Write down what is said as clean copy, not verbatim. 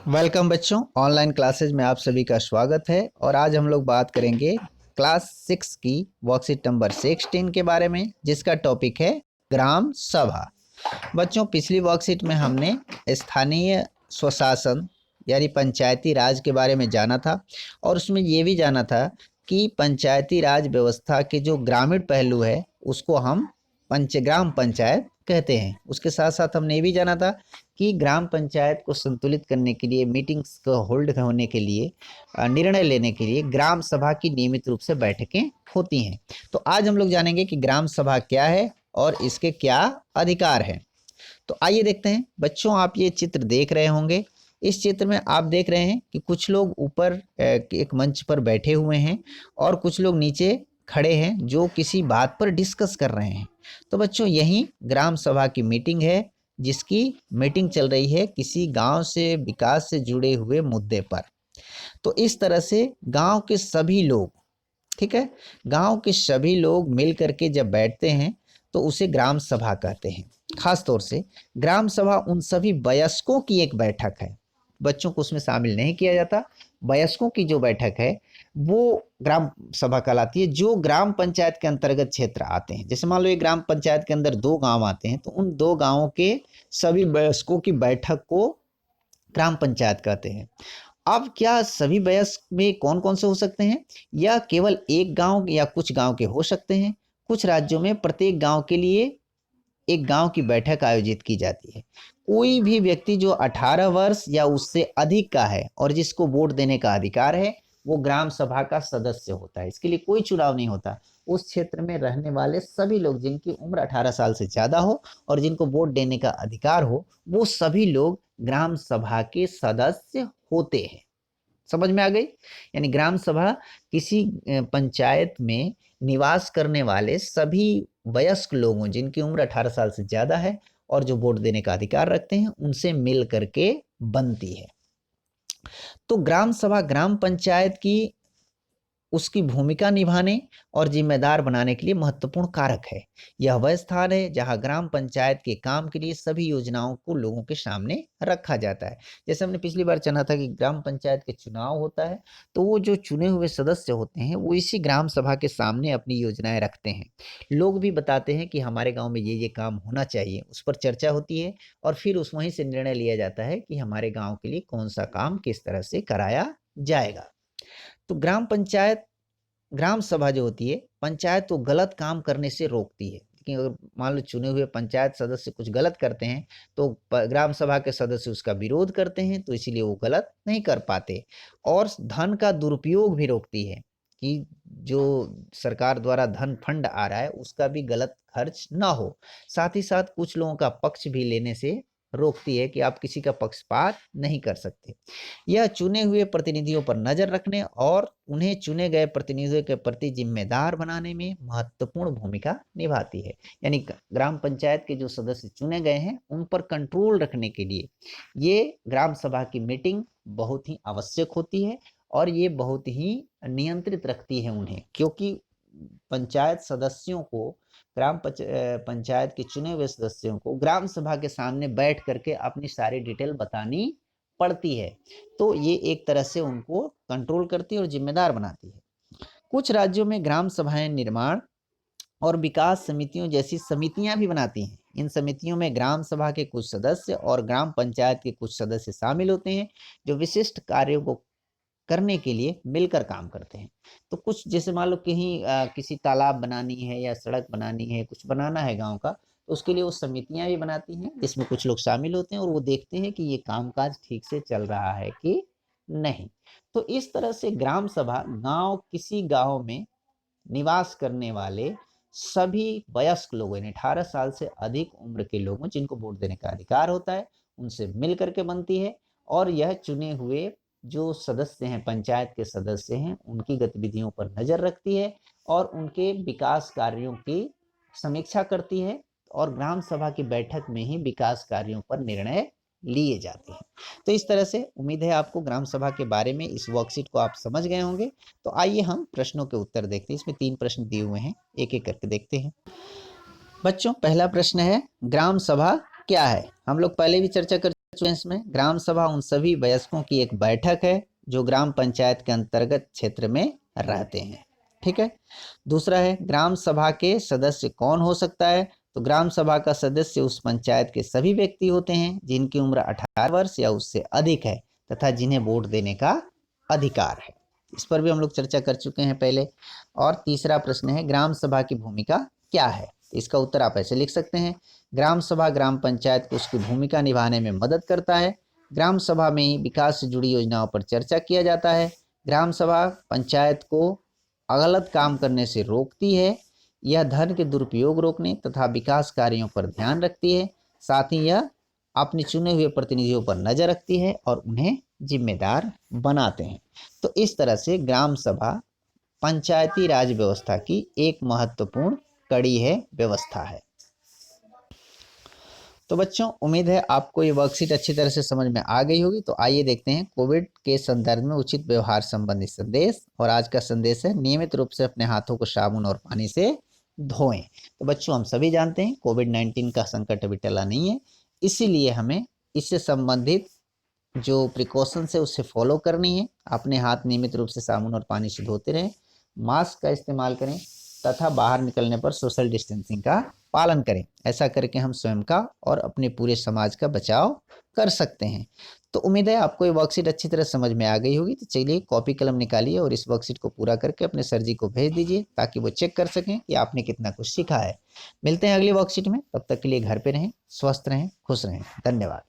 Welcome बच्चों, online classes में आप सभी का स्वागत है। और आज हम लोग बात करेंगे क्लास 6 की वर्कशीट नंबर 16 के बारे में, जिसका टॉपिक है ग्राम सभा। बच्चों, पिछली वर्कशीट में हमने स्थानीय स्वशासन यानी पंचायती राज के बारे में जाना था और उसमें ये भी जाना था कि पंचायती राज व्यवस्था के जो ग्रामीण पहलू है उसको हम ग्राम पंचायत कहते हैं। उसके साथ साथ हमने ये भी जाना था कि ग्राम पंचायत को संतुलित करने के लिए, मीटिंग्स को होल्ड होने के लिए, निर्णय लेने के लिए ग्राम सभा की नियमित रूप से बैठकें होती हैं। तो आज हम लोग जानेंगे कि ग्राम सभा क्या है और इसके क्या अधिकार हैं। तो आइए देखते हैं। बच्चों, आप ये चित्र देख रहे होंगे। इस चित्र में आप देख रहे हैं कि कुछ लोग ऊपर एक मंच पर बैठे हुए हैं और कुछ लोग नीचे खड़े हैं जो किसी बात पर डिस्कस कर रहे हैं। तो बच्चों, यही ग्राम सभा की मीटिंग है, जिसकी मीटिंग चल रही है किसी गांव से विकास से जुड़े हुए मुद्दे पर। तो इस तरह से गांव के सभी लोग, ठीक है, गांव के सभी लोग मिल करके जब बैठते हैं तो उसे ग्राम सभा कहते हैं। खास तौर से ग्राम सभा उन सभी वयस्कों की एक बैठक है, बच्चों को उसमें शामिल नहीं किया जाता। वयस्कों की जो बैठक है वो ग्राम सभा कहलाती है, जो ग्राम पंचायत के अंतर्गत क्षेत्र आते हैं। जैसे मान लो एक ग्राम पंचायत के अंदर 2 गांव आते हैं, तो उन 2 गांवों के सभी वयस्कों की बैठक को ग्राम पंचायत कहते हैं। अब क्या सभी वयस्क में कौन कौन से हो सकते हैं? या केवल एक गांव या कुछ गांव के हो सकते हैं। कुछ राज्यों में प्रत्येक गांव के लिए एक गांव की बैठक आयोजित की जाती है। कोई भी व्यक्ति जो 18 वर्ष या उससे अधिक का है और जिसको वोट देने का अधिकार है, वो ग्राम सभा का सदस्य होता है। इसके लिए कोई चुनाव नहीं होता। उस क्षेत्र में रहने वाले सभी लोग जिनकी उम्र 18 साल से ज़्यादा हो और जिनको वोट देने का अधिकार हो, वो सभी लोग ग्राम सभा के सदस्य होते हैं। समझ में आ गई? यानी ग्राम सभा किसी पंचायत में निवास करने वाले सभी वयस्क लोगों जिनकी उम्र 18 साल से ज़्यादा है और जो वोट देने का अधिकार रखते हैं, उनसे मिल करके बनती है। तो ग्राम सभा ग्राम पंचायत की उसकी भूमिका निभाने और जिम्मेदार बनाने के लिए महत्वपूर्ण कारक है। यह वह स्थान है जहां ग्राम पंचायत के काम के लिए सभी योजनाओं को लोगों के सामने रखा जाता है। जैसे हमने पिछली बार जाना था कि ग्राम पंचायत के चुनाव होता है, तो वो जो चुने हुए सदस्य होते हैं वो इसी ग्राम सभा के सामने अपनी योजनाएं रखते हैं। लोग भी बताते हैं कि हमारे गाँव में ये काम होना चाहिए, उस पर चर्चा होती है और फिर उस वहीं से निर्णय लिया जाता है कि हमारे गाँव के लिए कौन सा काम किस तरह से कराया जाएगा। तो ग्राम सभा जो होती है, पंचायत को गलत काम करने से रोकती है। लेकिन अगर मान लो चुने हुए पंचायत सदस्य कुछ गलत करते हैं तो ग्राम सभा के सदस्य उसका विरोध करते हैं, तो इसीलिए वो गलत नहीं कर पाते। और धन का दुरुपयोग भी रोकती है कि जो सरकार द्वारा धन फंड आ रहा है उसका भी गलत खर्च ना हो। साथ ही साथ कुछ लोगों का पक्ष भी लेने से रोकती है कि आप किसी का पक्षपात नहीं कर सकते। यह चुने हुए प्रतिनिधियों पर नजर रखने और उन्हें चुने गए प्रतिनिधियों के प्रति जिम्मेदार बनाने में महत्वपूर्ण भूमिका निभाती है। यानी ग्राम पंचायत के जो सदस्य चुने गए हैं उन पर कंट्रोल रखने के लिए ये ग्राम सभा की मीटिंग बहुत ही आवश्यक होती है और ये बहुत ही नियंत्रित रखती है उन्हें, क्योंकि पंचायत सदस्यों को पंचायत के चुने हुए सदस्यों को ग्राम सभा के सामने बैठ करके अपनी सारी डिटेल बतानी पड़ती है। तो ये एक तरह से उनको कंट्रोल करती है और जिम्मेदार बनाती है। कुछ राज्यों में ग्राम सभाएं निर्माण और विकास समितियों जैसी समितियां भी बनाती हैं। इन समितियों में ग्राम सभा के कुछ सदस्य और ग्राम पंचायत के कुछ सदस्य शामिल होते हैं जो विशिष्ट कार्यों को करने के लिए मिलकर काम करते हैं। तो कुछ जैसे मान लो कहीं किसी तालाब बनानी है या सड़क बनानी है, कुछ बनाना है गांव का, तो उसके लिए वो समितियां भी बनाती हैं जिसमें कुछ लोग शामिल होते हैं और वो देखते हैं कि ये कामकाज ठीक से चल रहा है कि नहीं। तो इस तरह से ग्राम सभा किसी गांव में निवास करने वाले सभी वयस्क लोगों यानी 18 साल से अधिक उम्र के लोगों जिनको वोट देने का अधिकार होता है उनसे मिल करके बनती है। और यह चुने हुए जो सदस्य हैं, पंचायत के सदस्य हैं, उनकी गतिविधियों पर नजर रखती है और उनके विकास कार्यों की समीक्षा करती है और ग्राम सभा की बैठक में ही विकास कार्यों पर निर्णय लिए जाते हैं। तो इस तरह से उम्मीद है आपको ग्राम सभा के बारे में इस वर्कशीट को आप समझ गए होंगे। तो आइए हम प्रश्नों के उत्तर देखते हैं। इसमें 3 प्रश्न दिए हुए हैं, एक एक करके देखते हैं। बच्चों, पहला प्रश्न है ग्राम सभा क्या है? हम लोग पहले भी चर्चा कर स्टूडेंट्स में ग्राम सभा उन सभी वयस्कों की एक बैठक है जो ग्राम पंचायत के अंतर्गत क्षेत्र में रहते हैं। ठीक है। दूसरा है ग्राम सभा के सदस्य कौन हो सकता है। तो ग्राम सभा का सदस्य उस पंचायत के सभी व्यक्ति होते हैं जिनकी उम्र 18 वर्ष या उससे अधिक है तथा जिन्हें वोट देने का अधिकार है। इस पर भी हम लोग चर्चा कर चुके हैं पहले। और तीसरा प्रश्न है ग्राम सभा की भूमिका क्या है। इसका उत्तर आप ऐसे लिख सकते हैं, ग्राम सभा ग्राम पंचायत को उसकी भूमिका निभाने में मदद करता है। ग्राम सभा में ही विकास से जुड़ी योजनाओं पर चर्चा किया जाता है। ग्राम सभा पंचायत को गलत काम करने से रोकती है। यह धन के दुरुपयोग रोकने तथा विकास कार्यों पर ध्यान रखती है। साथ ही यह अपने चुने हुए प्रतिनिधियों पर नजर रखती है और उन्हें जिम्मेदार बनाते हैं। तो इस तरह से ग्राम सभा पंचायती राज व्यवस्था की एक महत्वपूर्ण कड़ी है, व्यवस्था है। तो बच्चों उम्मीद है आपको ये वर्कशीट अच्छी तरह से समझ में आ गई होगी। तो आइए देखते हैं कोविड के संदर्भ में उचित व्यवहार संबंधी संदेश। और आज का संदेश है नियमित रूप से अपने हाथों को साबुन और पानी से धोएं। तो बच्चों हम सभी जानते हैं कोविड-19 का संकट अभी टला नहीं है, इसीलिए हमें इससे संबंधित जो प्रिकॉशंस है उससे फॉलो करनी है। अपने हाथ नियमित रूप से साबुन और पानी से धोते रहें, मास्क का इस्तेमाल करें तथा बाहर निकलने पर सोशल डिस्टेंसिंग का पालन करें। ऐसा करके हम स्वयं का और अपने पूरे समाज का बचाव कर सकते हैं। तो उम्मीद है आपको ये वर्कशीट अच्छी तरह समझ में आ गई होगी। तो चलिए कॉपी कलम निकालिए और इस वर्कशीट को पूरा करके अपने सर जी को भेज दीजिए ताकि वो चेक कर सकें कि आपने कितना कुछ सीखा है। मिलते हैं अगली वर्कशीट में, तब तक के लिए घर पे रहें, स्वस्थ रहें, खुश रहें। धन्यवाद।